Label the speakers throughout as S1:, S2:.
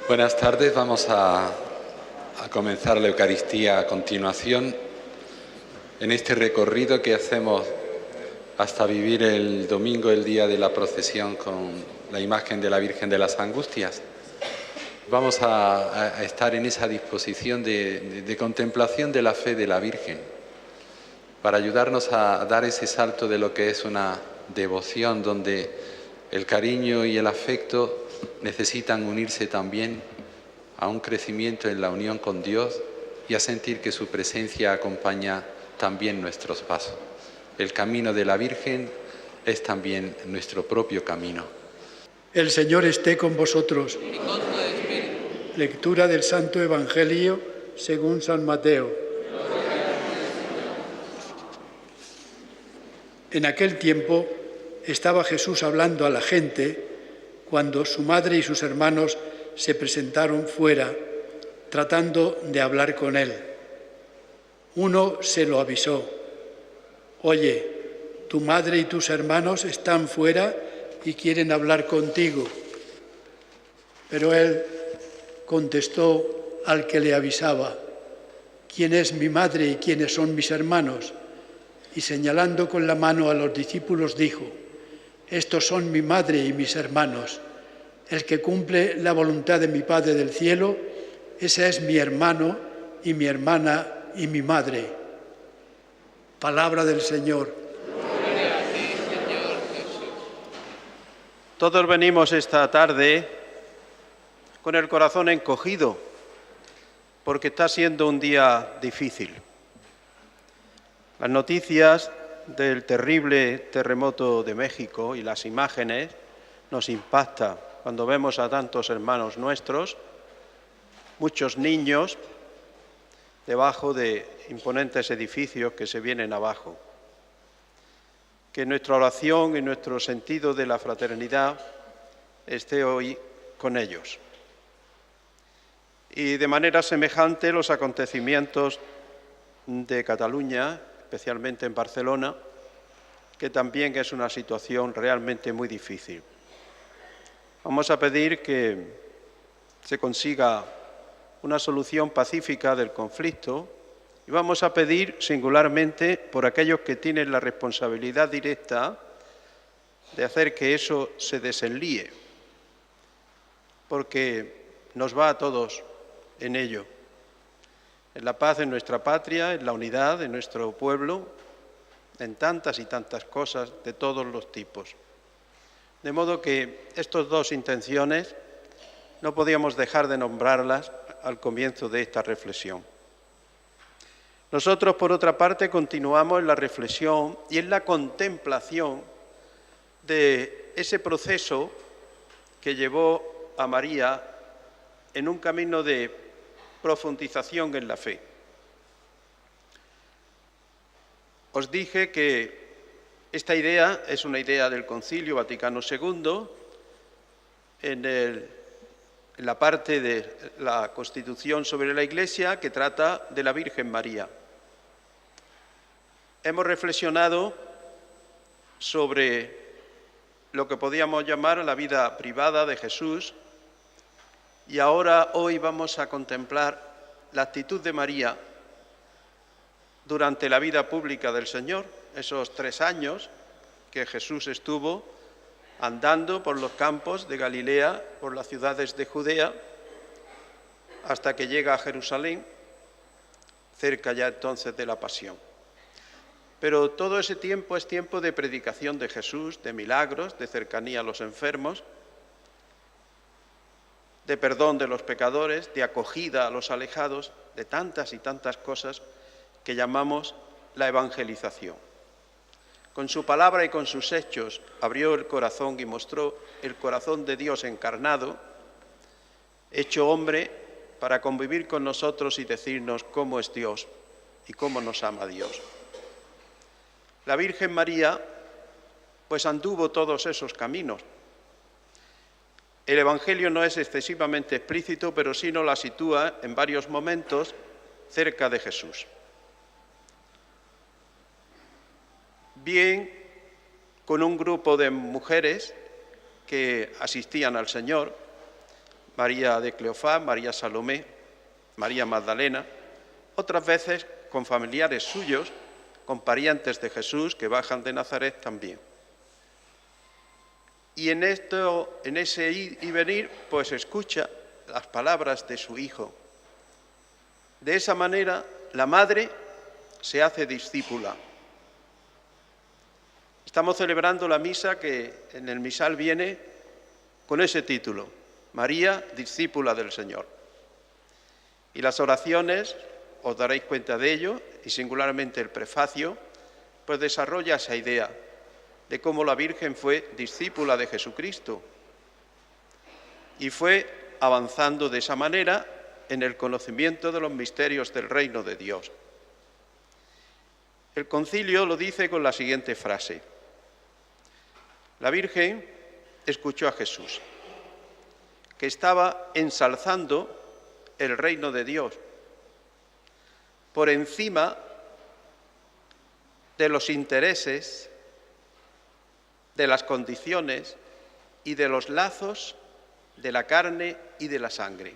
S1: Buenas tardes, vamos a comenzar la Eucaristía a continuación en este recorrido que hacemos hasta vivir el domingo, el día de la procesión con la imagen de la Virgen de las Angustias. Vamos a estar en esa disposición de contemplación de la fe de la Virgen, para ayudarnos a dar ese salto de lo que es una devoción, donde el cariño y el afecto necesitan unirse también a un crecimiento en la unión con Dios y a sentir que su presencia acompaña también nuestros pasos. El camino de la Virgen es también nuestro propio camino.
S2: El Señor esté con vosotros. Lectura del Santo Evangelio según San Mateo. En aquel tiempo estaba Jesús hablando a la gente cuando su madre y sus hermanos se presentaron fuera, tratando de hablar con él. Uno se lo avisó: «Oye, tu madre y tus hermanos están fuera y quieren hablar contigo». Pero él contestó al que le avisaba: «¿Quién es mi madre y quiénes son mis hermanos?». Y señalando con la mano a los discípulos dijo: «Estos son mi madre y mis hermanos. El que cumple la voluntad de mi Padre del cielo, ese es mi hermano y mi hermana y mi madre». Palabra del Señor.
S3: Gloria a ti, Señor Jesús. Todos venimos esta tarde con el corazón encogido, porque está siendo un día difícil. Las noticias del terrible terremoto de México y las imágenes nos impactan cuando vemos a tantos hermanos nuestros, muchos niños, debajo de imponentes edificios que se vienen abajo. Que nuestra oración y nuestro sentido de la fraternidad esté hoy con ellos. Y de manera semejante los acontecimientos de Cataluña, especialmente en Barcelona, que también es una situación realmente muy difícil. Vamos a pedir que se consiga una solución pacífica del conflicto y vamos a pedir singularmente por aquellos que tienen la responsabilidad directa de hacer que eso se desenlíe, porque nos va a todos en ello. En la paz de nuestra patria, en la unidad de nuestro pueblo, en tantas y tantas cosas de todos los tipos. De modo que estas dos intenciones no podíamos dejar de nombrarlas al comienzo de esta reflexión. Nosotros, por otra parte, continuamos en la reflexión y en la contemplación de ese proceso que llevó a María en un camino de profundización en la fe. Os dije que esta idea es una idea del Concilio Vaticano II en la parte de la Constitución sobre la Iglesia que trata de la Virgen María. Hemos reflexionado sobre lo que podíamos llamar la vida privada de Jesús y ahora hoy vamos a contemplar la actitud de María durante la vida pública del Señor, esos 3 años que Jesús estuvo andando por los campos de Galilea, por las ciudades de Judea, hasta que llega a Jerusalén, cerca ya entonces de la Pasión. Pero todo ese tiempo es tiempo de predicación de Jesús, de milagros, de cercanía a los enfermos, de perdón de los pecadores, de acogida a los alejados, de tantas y tantas cosas que llamamos la evangelización. Con su palabra y con sus hechos abrió el corazón y mostró el corazón de Dios encarnado, hecho hombre, para convivir con nosotros y decirnos cómo es Dios y cómo nos ama Dios. La Virgen María, pues anduvo todos esos caminos. El Evangelio no es excesivamente explícito, pero sí nos la sitúa en varios momentos cerca de Jesús. Bien con un grupo de mujeres que asistían al Señor, María de Cleofás, María Salomé, María Magdalena, otras veces con familiares suyos, con parientes de Jesús que bajan de Nazaret también. Y en ese ir y venir, pues escucha las palabras de su hijo. De esa manera, la madre se hace discípula. Estamos celebrando la misa que en el misal viene con ese título, María, discípula del Señor. Y las oraciones, os daréis cuenta de ello, y singularmente el prefacio, pues desarrolla esa idea de cómo la Virgen fue discípula de Jesucristo y fue avanzando de esa manera en el conocimiento de los misterios del reino de Dios. El concilio lo dice con la siguiente frase: la Virgen escuchó a Jesús, que estaba ensalzando el reino de Dios por encima de los intereses, de las condiciones y de los lazos de la carne y de la sangre.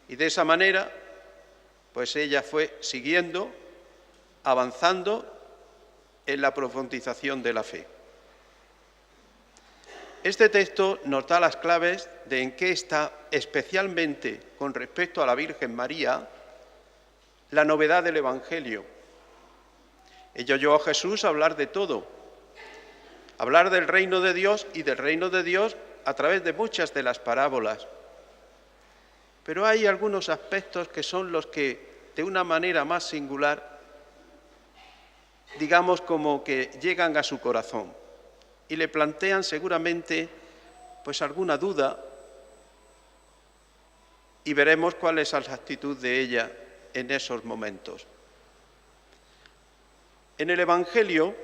S3: Y de esa manera, pues ella fue siguiendo, avanzando en la profundización de la fe. Este texto nos da las claves de en qué está, especialmente con respecto a la Virgen María, la novedad del Evangelio. Ella oyó a Jesús hablar de todo, hablar del reino de Dios y del reino de Dios a través de muchas de las parábolas. Pero hay algunos aspectos que son los que, de una manera más singular, digamos como que llegan a su corazón y le plantean seguramente pues alguna duda, y veremos cuál es la actitud de ella en esos momentos. En el Evangelio,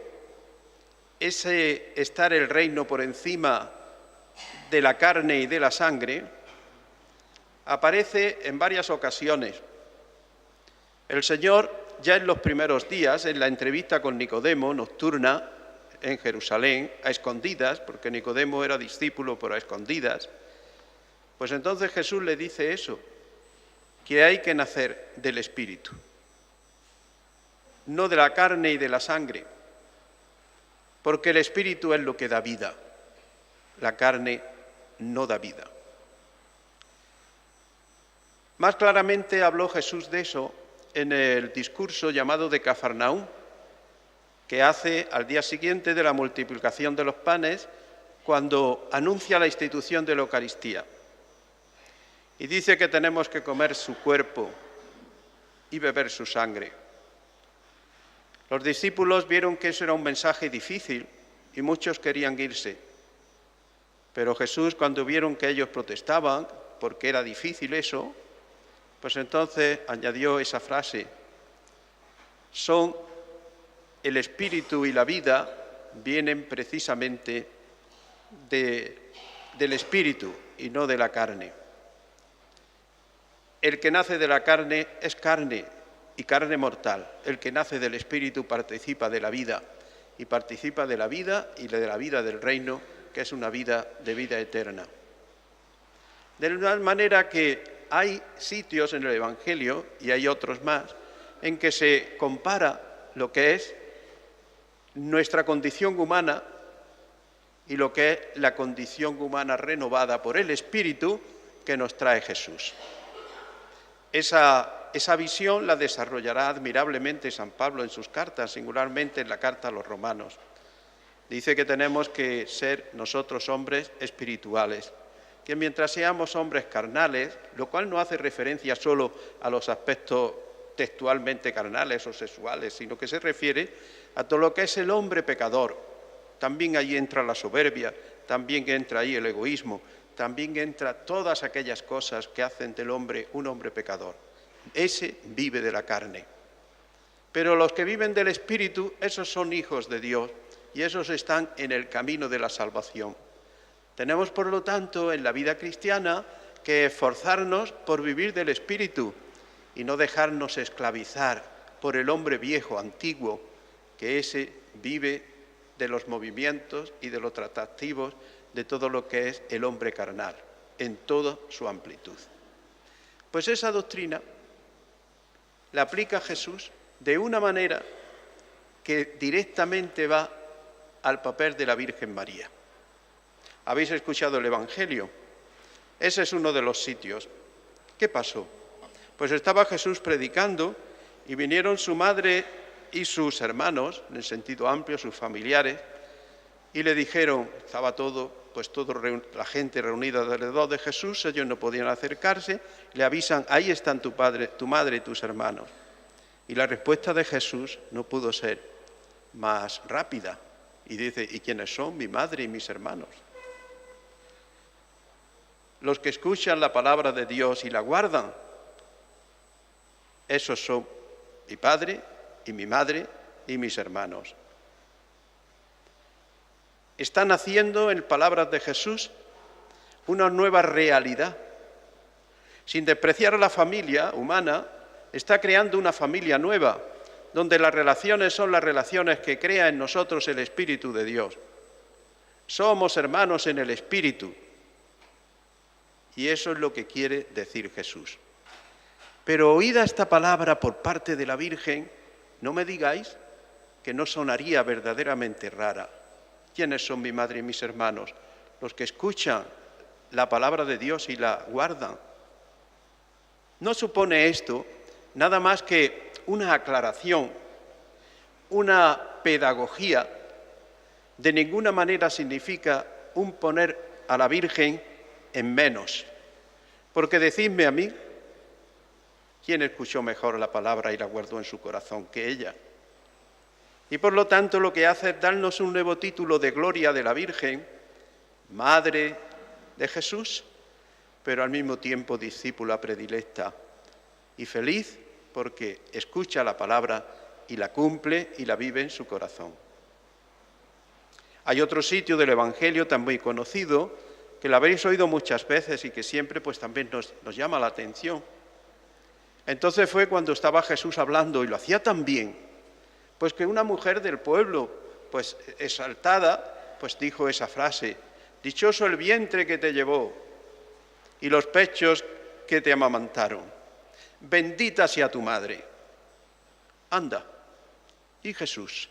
S3: ese estar el reino por encima de la carne y de la sangre aparece en varias ocasiones. El Señor, ya en los primeros días, en la entrevista con Nicodemo, nocturna, en Jerusalén, a escondidas, porque Nicodemo era discípulo pero a escondidas, pues entonces Jesús le dice eso, que hay que nacer del Espíritu, no de la carne y de la sangre, porque el Espíritu es lo que da vida, la carne no da vida. Más claramente habló Jesús de eso en el discurso llamado de Cafarnaúm, que hace al día siguiente de la multiplicación de los panes, cuando anuncia la institución de la Eucaristía. Y dice que tenemos que comer su cuerpo y beber su sangre. Los discípulos vieron que eso era un mensaje difícil y muchos querían irse. Pero Jesús, cuando vieron que ellos protestaban porque era difícil eso, pues entonces añadió esa frase: son el espíritu y la vida vienen precisamente del espíritu y no de la carne. El que nace de la carne es carne y carne mortal. El que nace del espíritu participa de la vida y participa de la vida y de la vida del reino, que es una vida de vida eterna. De tal manera que hay sitios en el Evangelio, y hay otros más, en que se compara lo que es nuestra condición humana y lo que es la condición humana renovada por el Espíritu que nos trae Jesús. Esa visión la desarrollará admirablemente San Pablo en sus cartas, singularmente en la carta a los Romanos. Dice que tenemos que ser nosotros hombres espirituales, que mientras seamos hombres carnales, lo cual no hace referencia solo a los aspectos textualmente carnales o sexuales, sino que se refiere a todo lo que es el hombre pecador. También ahí entra la soberbia, también entra ahí el egoísmo, también entra todas aquellas cosas que hacen del hombre un hombre pecador. Ese vive de la carne. Pero los que viven del Espíritu, esos son hijos de Dios y esos están en el camino de la salvación. Tenemos, por lo tanto, en la vida cristiana que esforzarnos por vivir del Espíritu y no dejarnos esclavizar por el hombre viejo, antiguo, que ese vive de los movimientos y de los atractivos de todo lo que es el hombre carnal, en toda su amplitud. Pues esa doctrina la aplica Jesús de una manera que directamente va al papel de la Virgen María. ¿Habéis escuchado el Evangelio? Ese es uno de los sitios. ¿Qué pasó? Pues estaba Jesús predicando y vinieron su madre y sus hermanos, en el sentido amplio, sus familiares, y le dijeron, estaba toda la gente reunida alrededor de Jesús, ellos no podían acercarse, le avisan, ahí están tu madre y tus hermanos. Y la respuesta de Jesús no pudo ser más rápida. Y dice, ¿y quiénes son mi madre y mis hermanos? Los que escuchan la palabra de Dios y la guardan, esos son mi padre y mi madre y mis hermanos. Están haciendo, en palabras de Jesús, una nueva realidad. Sin despreciar a la familia humana, está creando una familia nueva, donde las relaciones son las relaciones que crea en nosotros el Espíritu de Dios. Somos hermanos en el Espíritu. Y eso es lo que quiere decir Jesús. Pero oída esta palabra por parte de la Virgen, no me digáis que no sonaría verdaderamente rara. ¿Quiénes son mi madre y mis hermanos? Los que escuchan la palabra de Dios y la guardan. No supone esto nada más que una aclaración, una pedagogía. De ninguna manera significa un poner a la Virgen en menos. Porque decidme a mí, ¿quién escuchó mejor la palabra y la guardó en su corazón que ella? Y por lo tanto lo que hace es darnos un nuevo título de gloria de la Virgen, Madre de Jesús, pero al mismo tiempo discípula predilecta y feliz porque escucha la palabra y la cumple y la vive en su corazón. Hay otro sitio del Evangelio tan muy conocido, que lo habéis oído muchas veces y que siempre pues también nos llama la atención. Entonces fue cuando estaba Jesús hablando y lo hacía tan bien, pues que una mujer del pueblo, pues exaltada, pues dijo esa frase, dichoso el vientre que te llevó y los pechos que te amamantaron, bendita sea tu madre. Anda. Y Jesús,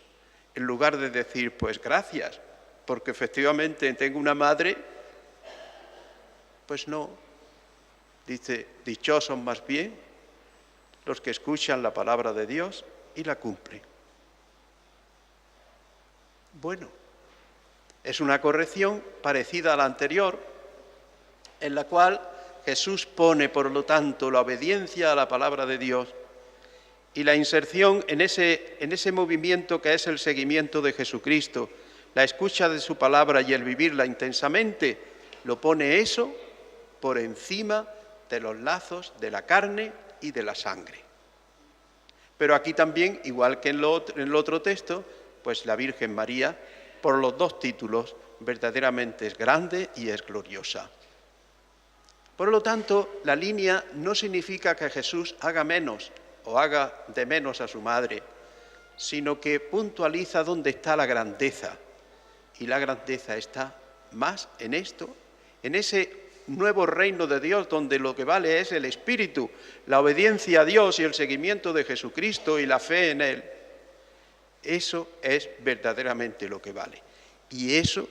S3: en lugar de decir, pues gracias, porque efectivamente tengo una madre, pues no, dice, dichosos más bien los que escuchan la palabra de Dios y la cumplen. Bueno, es una corrección parecida a la anterior, en la cual Jesús pone, por lo tanto, la obediencia a la palabra de Dios y la inserción en ese movimiento que es el seguimiento de Jesucristo, la escucha de su palabra y el vivirla intensamente, lo pone eso por encima de los lazos de la carne y de la sangre. Pero aquí también, igual que en el otro texto, pues la Virgen María, por los dos títulos, verdaderamente es grande y es gloriosa. Por lo tanto, la línea no significa que Jesús haga menos o haga de menos a su madre, sino que puntualiza dónde está la grandeza. Y la grandeza está más en esto, en ese nuevo reino de Dios, donde lo que vale es el Espíritu, la obediencia a Dios y el seguimiento de Jesucristo y la fe en Él. Eso es verdaderamente lo que vale. Y eso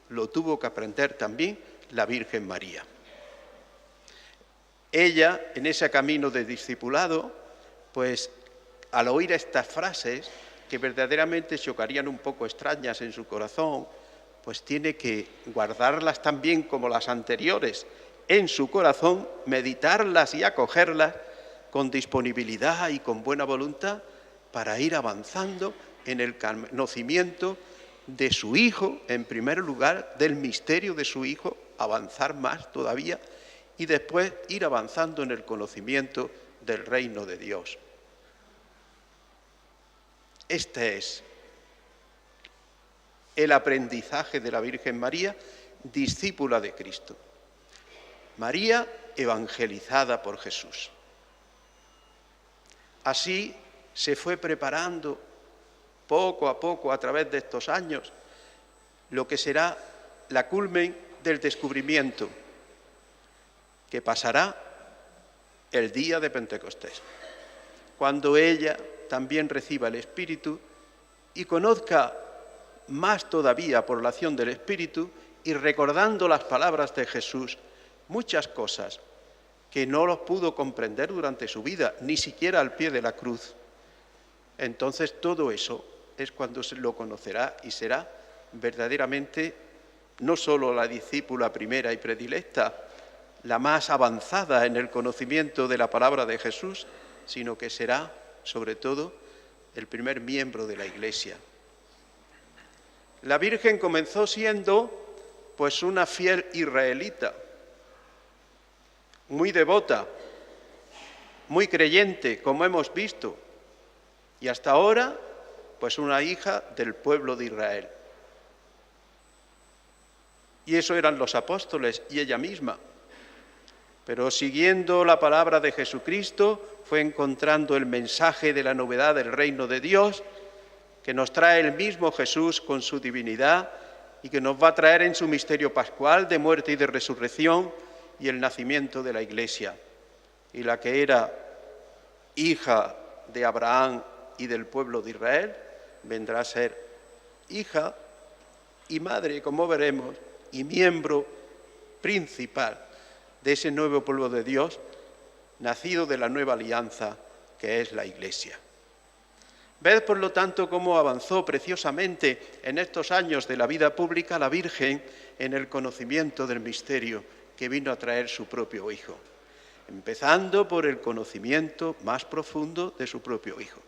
S3: lo tuvo que aprender también la Virgen María. Ella, en ese camino de discipulado, pues al oír estas frases, que verdaderamente chocarían un poco extrañas en su corazón, pues tiene que guardarlas también como las anteriores en su corazón, meditarlas y acogerlas con disponibilidad y con buena voluntad para ir avanzando en el conocimiento de su Hijo, en primer lugar, del misterio de su Hijo, avanzar más todavía y después ir avanzando en el conocimiento del reino de Dios. Este es el aprendizaje de la Virgen María, discípula de Cristo. María evangelizada por Jesús. Así se fue preparando poco a poco, a través de estos años, lo que será la culmen del descubrimiento, que pasará el día de Pentecostés, cuando ella también reciba el Espíritu y conozca más todavía por la acción del Espíritu y recordando las palabras de Jesús, muchas cosas que no los pudo comprender durante su vida, ni siquiera al pie de la cruz. Entonces todo eso es cuando se lo conocerá y será verdaderamente no solo la discípula primera y predilecta, la más avanzada en el conocimiento de la palabra de Jesús, sino que será, sobre todo, el primer miembro de la Iglesia. La Virgen comenzó siendo, pues, una fiel israelita, muy devota, muy creyente, como hemos visto, y hasta ahora, pues, una hija del pueblo de Israel. Y eso eran los apóstoles y ella misma. Pero siguiendo la palabra de Jesucristo, fue encontrando el mensaje de la novedad del reino de Dios, que nos trae el mismo Jesús con su divinidad y que nos va a traer en su misterio pascual de muerte y de resurrección y el nacimiento de la Iglesia. Y la que era hija de Abraham y del pueblo de Israel, vendrá a ser hija y madre, como veremos, y miembro principal de ese nuevo pueblo de Dios, nacido de la nueva alianza que es la Iglesia. Ved, por lo tanto, cómo avanzó preciosamente en estos años de la vida pública la Virgen en el conocimiento del misterio que vino a traer su propio Hijo, empezando por el conocimiento más profundo de su propio Hijo,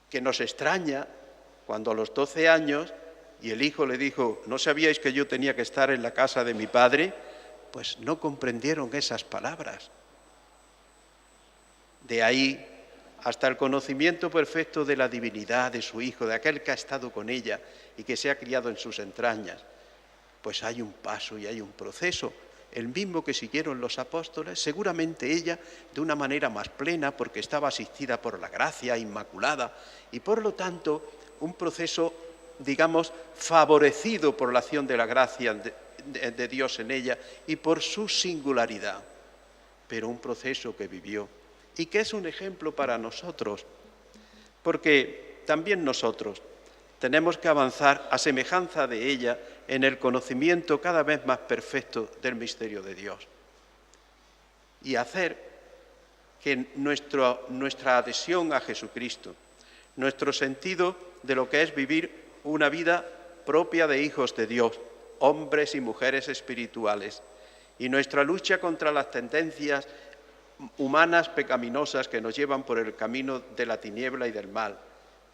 S3: que nos extraña cuando a los 12 años y el Hijo le dijo: ¿no sabíais que yo tenía que estar en la casa de mi Padre? Pues no comprendieron esas palabras. De ahí hasta el conocimiento perfecto de la divinidad de su Hijo, de aquel que ha estado con ella y que se ha criado en sus entrañas, pues hay un paso y hay un proceso, el mismo que siguieron los apóstoles, seguramente ella de una manera más plena porque estaba asistida por la gracia inmaculada y por lo tanto un proceso, digamos, favorecido por la acción de la gracia de Dios en ella y por su singularidad, pero un proceso que vivió y que es un ejemplo para nosotros, porque también nosotros tenemos que avanzar a semejanza de ella en el conocimiento cada vez más perfecto del misterio de Dios y hacer que nuestra adhesión a Jesucristo, nuestro sentido de lo que es vivir una vida propia de hijos de Dios, hombres y mujeres espirituales, y nuestra lucha contra las tendencias humanas pecaminosas que nos llevan por el camino de la tiniebla y del mal.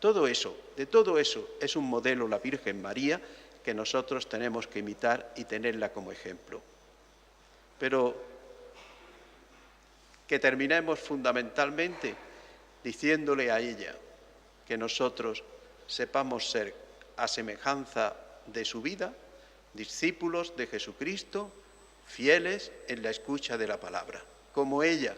S3: De todo eso es un modelo la Virgen María que nosotros tenemos que imitar y tenerla como ejemplo. Pero que terminemos fundamentalmente diciéndole a ella que nosotros sepamos ser a semejanza de su vida, discípulos de Jesucristo, fieles en la escucha de la palabra. Como ella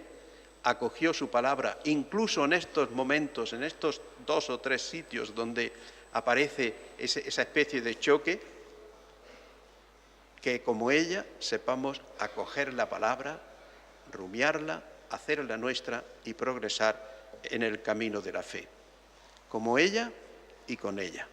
S3: acogió su palabra, incluso en estos momentos, en estos 2 o 3 sitios donde aparece esa especie de choque, que como ella sepamos acoger la palabra, rumiarla, hacerla nuestra y progresar en el camino de la fe, como ella y con ella.